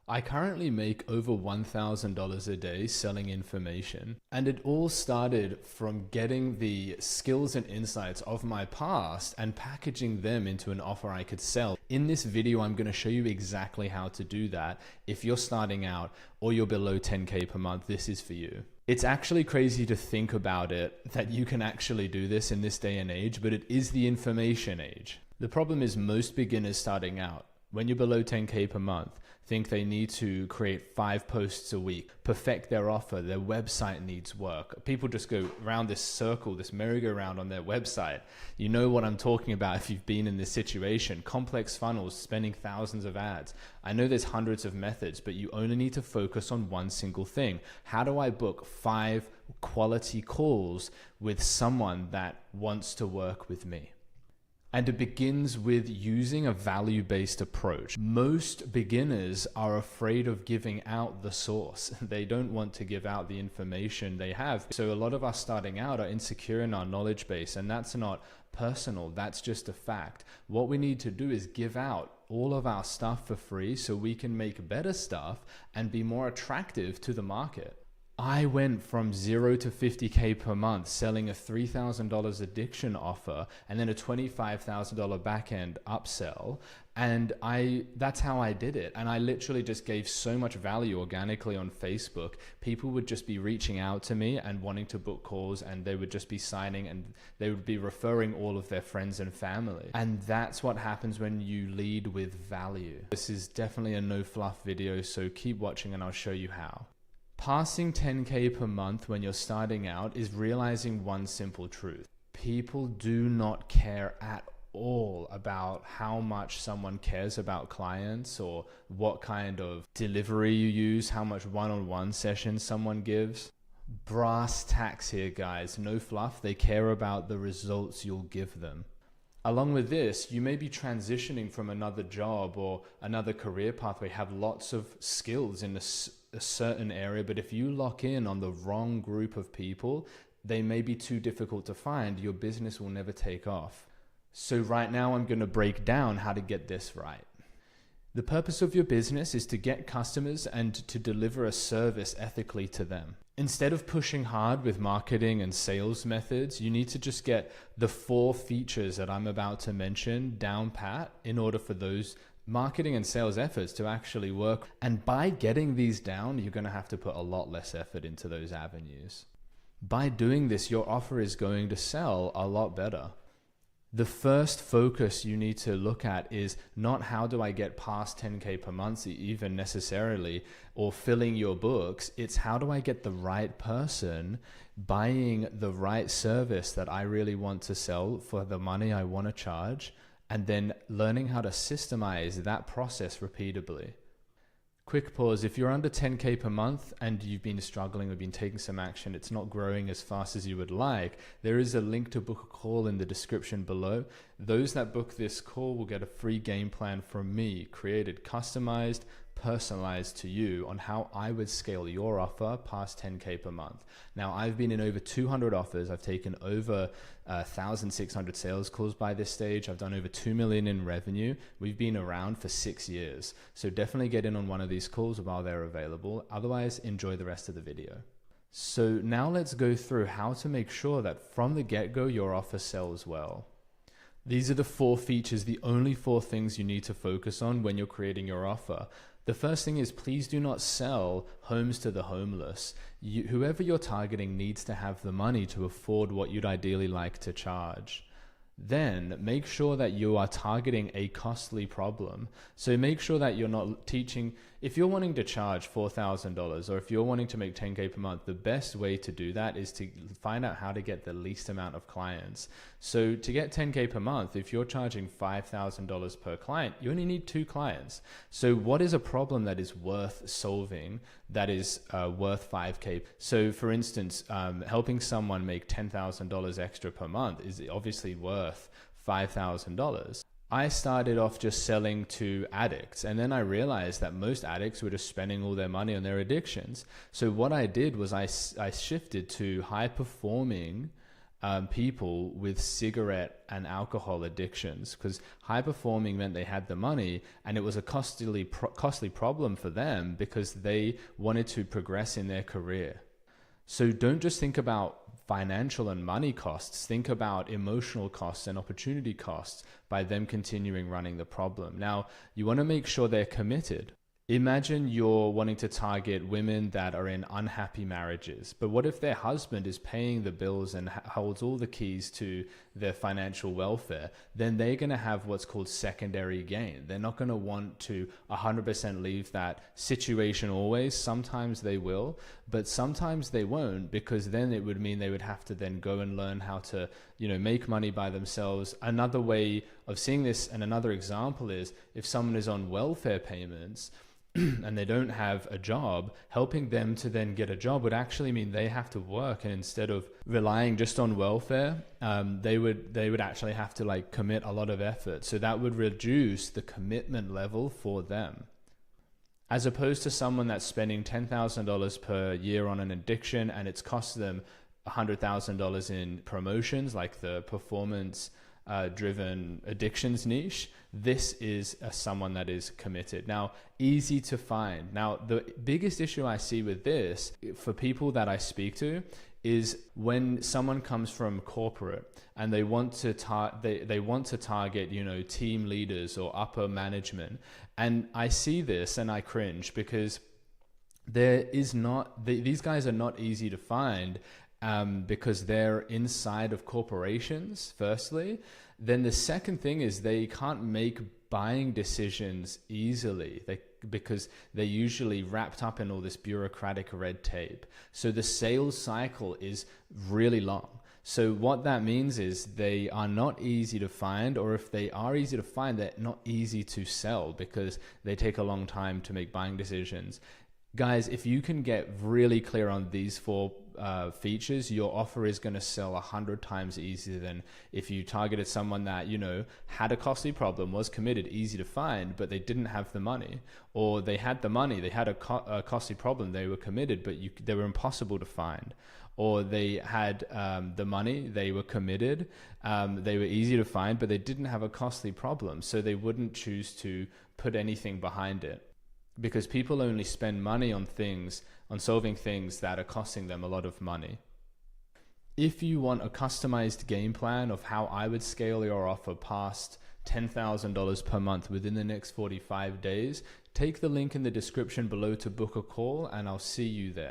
I currently make over $1,000 a day selling information, and it all started from getting the skills and insights of my past and packaging them into an offer I could sell. In this video, I'm going to show you exactly how to do that. If you're starting out or you're below 10K per month, this is for you. It's actually crazy to think about it, that you can actually do this in this day and age, but it is the information age. The problem is most beginners starting out, when you're below 10K per month, think they need to create 5 posts a week, perfect their offer, their website needs work. People just go around this circle, this merry-go-round on their website. You know what I'm talking about if you've been in this situation. Complex funnels, spending thousands of ads. I know there's hundreds of methods, but you only need to focus on one single thing. How do I book 5 quality calls with someone that wants to work with me? And it begins with using a value-based approach. Most beginners are afraid of giving out the source. They don't want to give out the information they have. So a lot of us starting out are insecure in our knowledge base, and that's not personal, that's just a fact. What we need to do is give out all of our stuff for free so we can make better stuff and be more attractive to the market. I went from 0 to 50K per month selling a $3,000 addiction offer and then a $25,000 backend upsell. And that's how I did it. And I literally just gave so much value organically on Facebook. People would just be reaching out to me and wanting to book calls, and they would just be signing and they would be referring all of their friends and family. And that's what happens when you lead with value. This is definitely a no fluff video, so keep watching and I'll show you how. Passing 10K per month when you're starting out is realizing one simple truth. People do not care at all about how much someone cares about clients or what kind of delivery you use, how much one-on-one sessions someone gives. Brass tacks here, guys. No fluff. They care about the results you'll give them. Along with this, you may be transitioning from another job or another career pathway, have lots of skills in a certain area, but if you lock in on the wrong group of people, they may be too difficult to find. Your business will never take off. So right now I'm going to break down how to get this right. The purpose of your business is to get customers and to deliver a service ethically to them. Instead of pushing hard with marketing and sales methods, you need to just get the 4 features that I'm about to mention down pat in order for those marketing and sales efforts to actually work. And by getting these down, you're going to have to put a lot less effort into those avenues. By doing this, your offer is going to sell a lot better. The first focus you need to look at is not how do I get past 10K per month even necessarily, or filling your books. It's how do I get the right person buying the right service that I really want to sell for the money I want to charge, and then learning how to systemize that process repeatably. Quick pause. If you're under 10K per month and you've been struggling or been taking some action, it's not growing as fast as you would like, there is a link to book a call in the description below. Those that book this call will get a free game plan from me, created, customized, personalized to you on how I would scale your offer past 10K per month. Now, I've been in over 200 offers. I've taken over 1,600 sales calls by this stage. I've done over 2 million in revenue. We've been around for 6 years. So definitely get in on one of these calls while they're available. Otherwise, enjoy the rest of the video. So now let's go through how to make sure that from the get-go, your offer sells well. These are the 4 features, the only 4 things you need to focus on when you're creating your offer. The first thing is, please do not sell homes to the homeless. Whoever you're targeting needs to have the money to afford what you'd ideally like to charge. Then make sure that you are targeting a costly problem. So make sure that you're not teaching, if you're wanting to charge $4,000 or if you're wanting to make 10K per month, the best way to do that is to find out how to get the least amount of clients. So to get 10K per month, if you're charging $5,000 per client, you only need 2 clients. So what is a problem that is worth solving that is worth 5K? So for instance, helping someone make $10,000 extra per month is obviously worth $5,000. I started off just selling to addicts, and then I realized that most addicts were just spending all their money on their addictions. So what I did was I shifted to high performing people with cigarette and alcohol addictions, because high performing meant they had the money, and it was a costly problem for them because they wanted to progress in their career. So don't just think about financial and money costs, think about emotional costs and opportunity costs by them continuing running the problem. Now, you want to make sure they're committed. Imagine you're wanting to target women that are in unhappy marriages, but what if their husband is paying the bills and holds all the keys to their financial welfare? Then they're going to have what's called secondary gain. They're not going to want to 100% leave that situation always. Sometimes they will, but sometimes they won't, because then it would mean they would have to then go and learn how to, make money by themselves. Another way of seeing this, and another example, is if someone is on welfare payments and they don't have a job, helping them to then get a job would actually mean they have to work, and instead of relying just on welfare, they would actually have to commit a lot of effort. So that would reduce the commitment level for them, as opposed to someone that's spending $10,000 per year on an addiction and it's cost them $100,000 in promotions, like the performance driven addictions niche. This is someone that is committed. Now, easy to find. Now, the biggest issue I see with this for people that I speak to is when someone comes from corporate and they want to target, team leaders or upper management. And I see this and I cringe, because these guys are not easy to find. Because they're inside of corporations, firstly. Then the second thing is they can't make buying decisions easily because they're usually wrapped up in all this bureaucratic red tape. So the sales cycle is really long. So what that means is they are not easy to find, or if they are easy to find, they're not easy to sell because they take a long time to make buying decisions. Guys, if you can get really clear on these four features, your offer is going to sell 100 times easier than if you targeted someone that, had a costly problem, was committed, easy to find, but they didn't have the money, or they had the money, they had a costly problem, they were committed, but they were impossible to find. Or they had the money, they were committed, they were easy to find, but they didn't have a costly problem, so they wouldn't choose to put anything behind it. Because people only spend money on solving things that are costing them a lot of money. If you want a customized game plan of how I would scale your offer past $10,000 per month within the next 45 days, take the link in the description below to book a call, and I'll see you there.